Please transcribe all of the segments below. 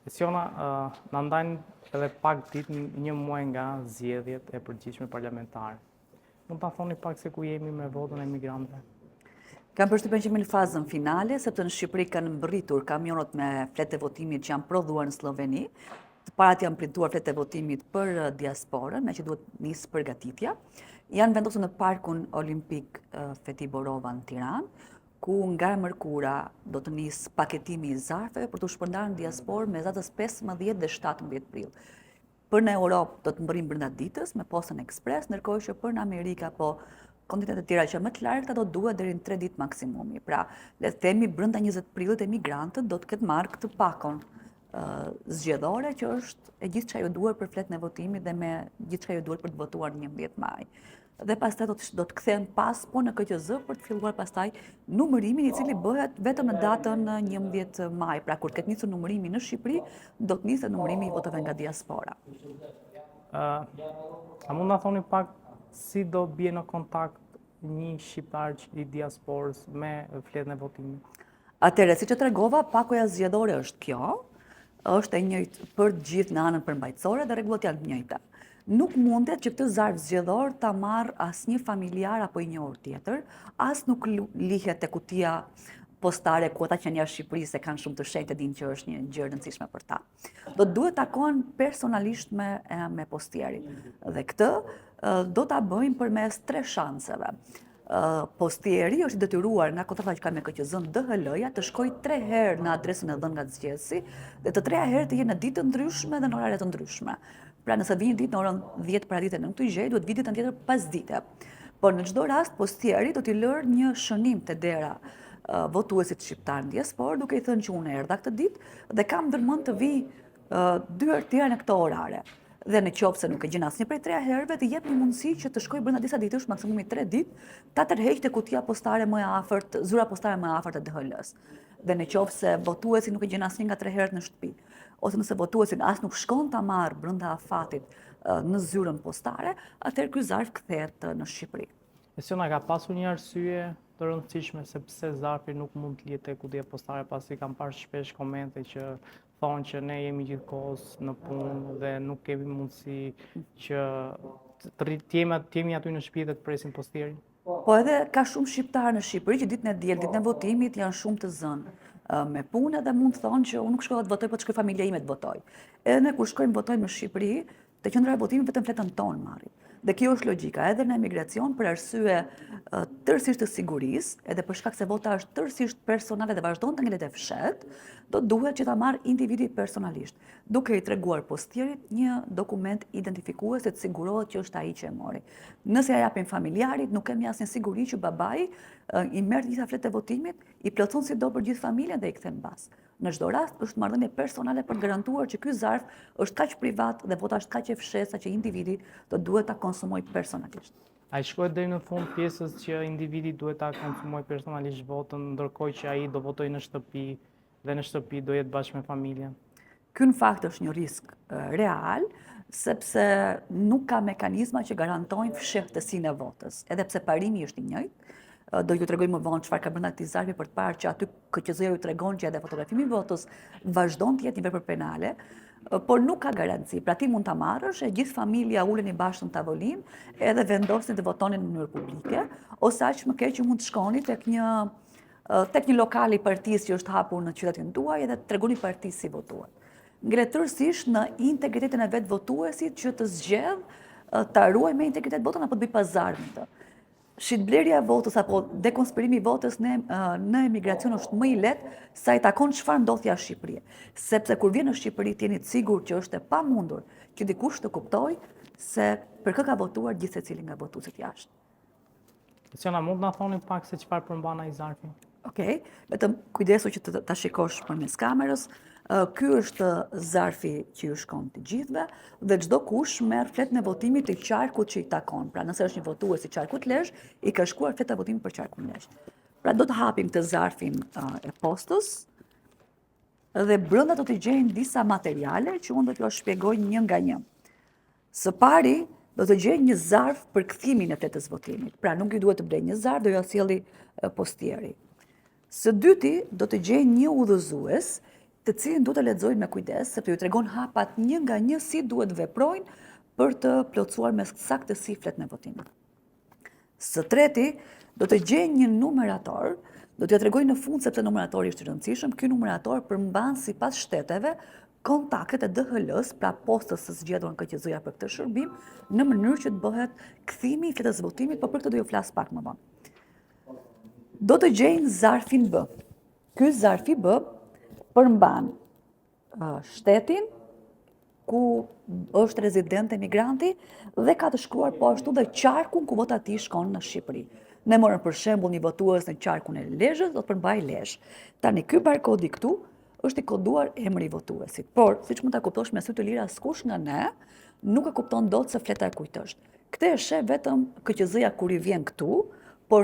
Siona, na ndajnë edhe pak ditë një muaj nga zgjedhjet e përgjithshme parlamentare. Mund ta thoni pak se ku jemi me votën e migrantëve? Kam përshtypjen që jemi në fazën finale, sepse në Shqipëri kanë mbërritur kamionët me fletë e votimit që janë prodhuar në Sloveni. Të parat janë printuar fletë e votimit për diasporën, me që duhet nisë përgatitja. Janë vendosur në Parkun Olimpik Feti Borova në Tiranë, ku nga mërkura do të nisë paketimi i zarfeve për të shpërndarë në diasporë me datës 15 dhe 17 prill. Për në Europë do të mbërrim brenda ditës me postën ekspres, ndërkohë që për në Amerikë apo kontinentet e tjera që më të largëta do duhet deri në 3 ditë maksimumi. Pra, le të themi brenda 20 prillit emigrantët do të ketë marrë këtë pakon zgjedhore që është e gjithë çka ju duhet për fletën e votimit dhe me gjithë çka ju duhet për të votuar në 11 maj. Dhe pastaj do të kthehen pas po në KQZ për të filluar pastaj numërimin i cili bëhet vetëm në datën 11 maj. Pra kur të ketë nisur numërimi në Shqipëri, do të nisë numërimi i votave nga diaspora. A mund na thoni pak si do bie në kontakt një shqiptar i diasporës me fletën e votimit? Atëherë, siç e tregova, pakoja zgjedhore është kjo, është e njëjtë për gjithë në anën përmbajtësore dhe rregullat janë të njëjta. Nuk mundet që këtë zarf zgjedhor ta marrë asnjë familjar apo i njohur tjetër, as nuk lihet te kutia postare ku ata që janë jashtë Shqipërisë se kanë shumë të shenjtë dinë që është një gjë e rëndësishme për ta. Do duhet takohen personalisht me postierin. Dhe këtë do ta bëjmë përmes 3 shanseve. Postieri është detyruar nga kontrata që ka me KQZ-n DHL-ja të shkojë 3 herë në adresën e dhënë nga zgjedhësi dhe të 3 herë të jenë në ditë të ndryshme dhe në orare të ndryshme. Pra nëse vjen ditë në orën 10 para ditën në këtë gjë, duhet vi ditën tjetër pas dite. Por në çdo rast postieri do t'i lërë një shënim te dera votuesit shqiptar në diasporë, duke i thënë që unë erdha këtë ditë dhe kam ndërmend të vi 2 herë tjera në këto orare. Dhe në qoftë se nuk e gjen asnjë prej 3 herëve, të jep një mundësi që të shkojë brenda disa ditësh, maksimumi 3 ditë, ta tërheqë kutia postare më e afërt, zura postare më e afërt të DHL-s. Dhe në qoftë se votuesi nuk e gjen asnjë nga 3 herët në shtëpi, ose nëse votuesin as nuk shkon ta marrë brenda afatit në zyrën postare, atëherë ky zarf kthehet në Shqipëri. Siona, ka pasur një arsye të rëndësishme se pse zarfi nuk mund të lihet te kutia postare, pasi kam parë shpesh komente që thonë që ne jemi gjithkohës në punë dhe nuk kemi mundësi që të jemi aty në shtëpi dhe të presim postierin. Po edhe ka shumë shqiptarë në Shqipëri që ditën e diel, ditën e votimit janë shumë të zënë me punë dhe mund të thonë që unë nuk shkoj të votoj, po të shkoj familja ime të votoj. Edhe ne kur shkojmë votojmë në Shqipëri, te qendra e votimit vetëm fletën tonë marrim. Dhe kjo është logjika edhe në emigracion për arsye tërësisht të sigurisë, edhe për shkak se vota është tërësisht personale dhe vazhdon të ngelet e fshet, do duhet që ta marrë individi personalisht, duke i treguar postierit një dokument identifikues që të sigurohet që është ai që e mori. Nëse ja japin familjarit, nuk kemi asnjë siguri që babai i merr të gjitha fletët e votimit, i plotson sido për gjithë familjen dhe i kthen mbas. Në çdo rast është marrëdhënie personale për të garantuar që ky zarf është kaq privat dhe vota është kaq e fshehtë që individi do duhet ta konsumojë personalisht. A i shkojë deri në fund pjesës që individi duhet ta konsumojë personalisht votën, ndërkohë që ai do votojë në shtëpi dhe në shtëpi do jetë bashkë me familjen? Ky në fakt është një risk real, sepse nuk ka mekanizma që garantojnë fshehtësinë e votës, edhe pse parimi është i njëjtë. Do ju tregoj më vonë çfarë ka brenda këtij zarfi për të parë që aty KQZ-ju ju tregon që edhe fotografimi i votës vazhdon të jetë një vepër penale, por nuk ka garanci. Pra ti mund ta marrësh, e gjithë familja uleni bashkë në tavolinë, edhe vendosni të votoni në mënyrë publike, ose aq më keq që mund të shkoni tek një lokal i partisë që është hapur në qytetin tuaj edhe të tregoni partisë si votuat. Ngre tërësisht në integritetin e vet votuesit që të zgjedh ta ruajë me integritet votën apo të bëj pazar me të. Shitblerja e votës apo dekonspirimi i votës në emigracion është më i lehtë sa i takon çfarë ndodh jashtë Shqipërisë. Sepse kur vjen në Shqipëri të jeni të sigurt që është e pamundur që dikush të kuptojë se për kë ka votuar gjithë secili nga votuesit jashtë. Siona, mund na thoni pak se çfarë përmban ai zarfi? Okej, vetëm kujdesu që ta shikosh përmes kamerës. Ky është zarfi që ju shkon të gjithëve dhe çdo kush merr fletën e votimit të qarkut që i takon. Pra nëse është një votues i qarkut Lezhë, i ka shkuar fleta e votimit për qarkun Lezhë. Pra do të hapim të zarfin e postës dhe brenda do të gjejnë disa materiale që unë do t'ju shpjegoj një nga një. Së pari do të gjejnë një zarf për kthimin e fletës votimit. Pra nuk ju duhet të blej një zarf, do ju sjellë postieri. Së dyti do të gjejnë një udhëzues të cilin duhet të lexojnë me kujdes, sepse ju tregon hapat një nga një si duhet veprojnë për të plotësuar me saktësi fletën e votimit. Së treti, do të gjejnë një numerator, do t'ja tregoj në fund sepse numeratori është i rëndësishëm. Ky numerator përmban sipas shteteve kontaktet e DHL-s, pra postës së zgjedhur në KQZ-ja për këtë shërbim, në mënyrë që të bëhet kthimi i fletës votimit, por për këtë do ju flas pak më vonë. Do të gjejnë zarfin B. Ky zarfi B përmban shtetin ku është rezident emigranti dhe ka të shkruar po ashtu dhe qarkun ku votati shkon në Shqipëri. Ne morëm për shembull një votues në qarkun e Lezhës, do të përmbaj Lezhë. Tani ky barkodi këtu është i koduar emri i votuesit, por siç mund ta kuptosh me sy të lira, askush nga ne nuk e kupton dot se fleta e kujt është. Këtë e sheh vetëm KQZ-ja kur i vjen këtu, por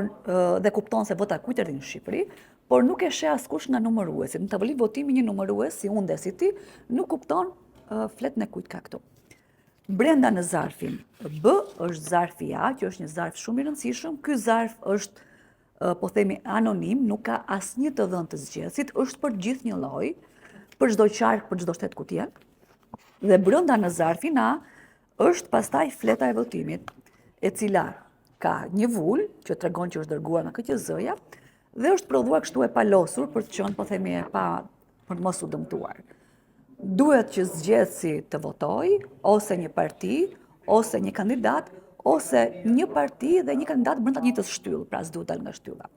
dhe kupton se vota kujt erdhi në Shqipëri, por nuk e sheh askush nga numëruesit. Në tavolinë votimi një numërues si unë dhe si ti nuk kupton fletën e kujt ka këtu. Brenda në zarfin B është zarfi A, që është një zarf shumë i rëndësishëm. Ky zarf është, po themi, anonim, nuk ka asnjë të dhënë të zgjedhësit, është për gjithë një lloj, për çdo qark, për çdo shtet ku të jenë. Dhe brenda në zarfin A është pastaj fleta e votimit, e cila ka një vul që tregon që është dërguar nga KQZ-ja dhe është prodhuar kështu e palosur për të qenë, po themi, për të mos u dëmtuar. Duhet që zgjedhësi të votoj, ose një parti, ose një kandidat, ose një parti dhe një kandidat brenda një të shtyllë, pra s'duhet dal nga shtylla.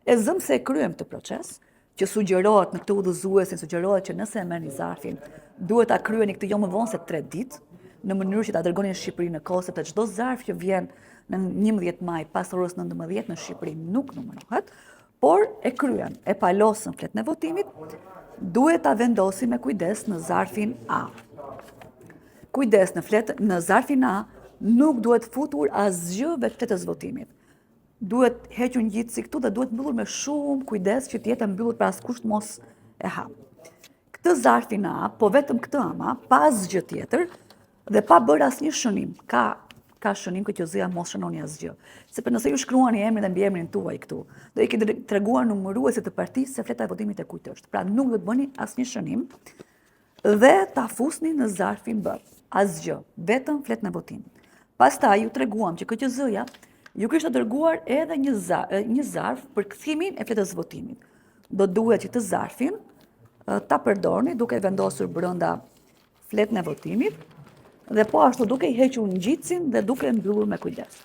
E zëm se e kryem të proces, që sugjerohet në këtë udhëzuesin, sugjerohet që nëse e merrni zarfin, duhet ta kryeni këtë jo më vonë se 3 ditë, në mënyrë që ta dërgoni në Shqipëri në kohë, sepse çdo zarf që vjen në 11 maj pas orës 19 në Shqipëri nuk numërohet, por e kryen, e palosën fletën e votimit, duhet ta vendosim me kujdes në zarfin A. Kujdes në zarfin A nuk duhet futur asgjë vetë fletës votimit. Duhet hequr ngjitsi këtu dhe duhet mbyllur me shumë kujdes që të jetë mbyllur pra askush mos e hap. Këtë zarfin A, po vetëm këtë ama, pa asgjë tjetër dhe pa bërë asnjë shënim. Ka shënim KQZ-ja, mos shënoni asgjë. Sepse nëse ju shkruani emrin dhe mbiemrin tuaj këtu, do i keni treguar numëruesit të partisë se fleta e votimit e kujt është. Pra nuk do të bëni asnjë shënim dhe ta fusni në zarfin B. Asgjë, vetëm fletën e votimit. Pastaj ju treguam që KQZ-ja ju kishte dërguar edhe një zarf për kthimin e fletës votimit. Do duhet që të zarfin ta përdorni duke vendosur brenda fletën e votimit dhe po ashtu duke i hequr ngjitsin dhe duke e mbyllur me kujdes.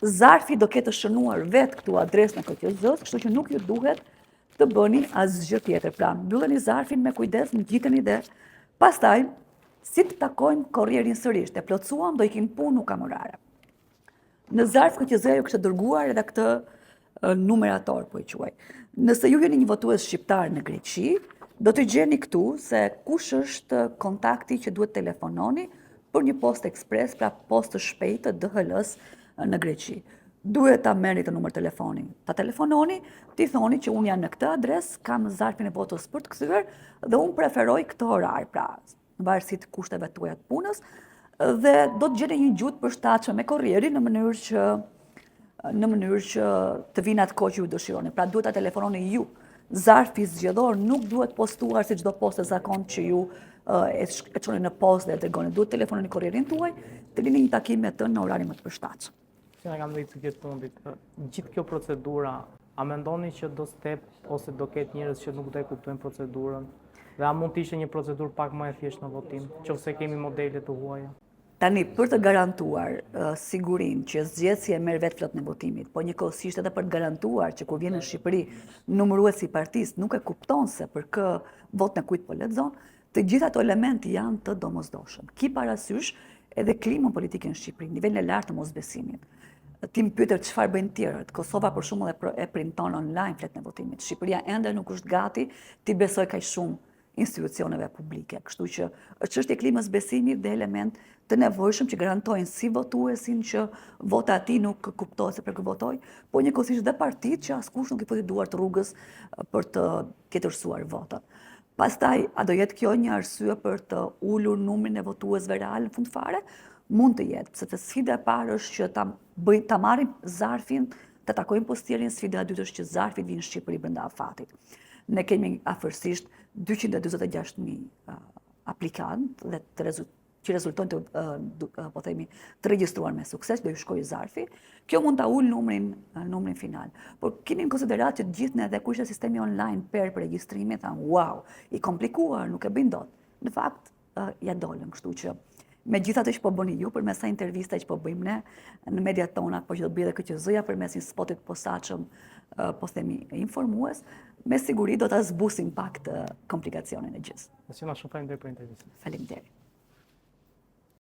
Zarfi do ketë shënuar vetë këtu adresën e KQZ-s, kështu që nuk ju duhet të bëni asgjë tjetër. Pra, mbylleni zarfin me kujdes, ngjiteni dhe pastaj si të takojmë korrierin sërish, të plotësuam do ikin punë nuk kam orare. Në zarf KQZ-ja ju kishte dërguar edhe këtë numerator, po i quaj. Nëse ju jeni një votues shqiptar në Greqi, do të gjeni këtu se kush është kontakti që duhet telefononi për një post ekspres, pra post të shpejtë të DHL-s në Greqi. Duhet ta merrni të numër telefoni. Ta telefononi, ti thoni që unë jam në këtë adres, kam zarfin e votës për të kthyer dhe unë preferoj këtë orar, pra në varësi të kushteve tuaja të punës, dhe do të gjeni një gjuhë përshtatshme me korrierin në mënyrë që të vinë atë kohë që ju dëshironi. Pra duhet ta telefononi ju. Zarfi zgjedhor nuk duhet postuar si çdo postë zakon që ju e çoni në postë dhe e dërgoni. Duhet telefononi korrierin tuaj, të lini një takim me të në orarin më të përshtatshëm. Si na kam dhënë këtë fundit, gjithë kjo procedura, a mendoni që do step ose do ketë njerëz që nuk do e kuptojnë procedurën? Dhe a mund të ishte një procedurë pak më e thjeshtë në votim, nëse kemi modele të huaja? Tani, për të garantuar sigurinë që zgjedhësi e merr vetë flotën e votimit, po njëkohësisht edhe për të garantuar që kur vjen në Shqipëri numëruesi i partisë nuk e kupton se për kë votën e kujt po lexon, të gjitha ato elemente janë të domosdoshëm. Ki parasysh edhe klimën politike në Shqipëri, nivelin e lartë të mosbesimit. Ti më pyetë çfarë bëjnë tjerët. Kosova për shembull e printon online fletën e votimit. Shqipëria ende nuk është gati ti besoj kaq shumë institucioneve publike. Kështu që është çështje klimës besimit dhe element të nevojshëm që garantojnë si votuesin që vota e tij nuk kuptohet se për kë votoj, po njëkohësisht dhe partitë që askush nuk i futi duart rrugës për të ketërsuar votat. Pastaj, a do jetë kjo një arsye për të ulur numrin e votuesve real në fund fare? Mund të jetë, sepse sfida e parë është që ta marrim zarfin, të takojmë postierin, sfida e dytë është që zarfi vinë në Shqipëri brenda afatit. Ne kemi afërsisht 246.000 aplikant dhe që rezultojnë po themi, të regjistruar me sukses, do ju shkojë zarfi. Kjo mund ta ul numrin final. Por keni në konsiderat që të gjithë ne dhe kur ishte sistemi online për regjistrimit, thanë, wow, i komplikuar, nuk e bëjnë dot. Në fakt, ja dolëm, kështu që me gjitha të që po bëni ju, për mes sa intervista që po bëjmë ne, në mediat tona, po që do të bëjë dhe KQZ-ja, për mes një spotit posaçëm, po themi, informues, me siguri do ta zbusim pak të komplikacionin e gjithë. Asina, shumë faleminderit për intervistën. Faleminderit.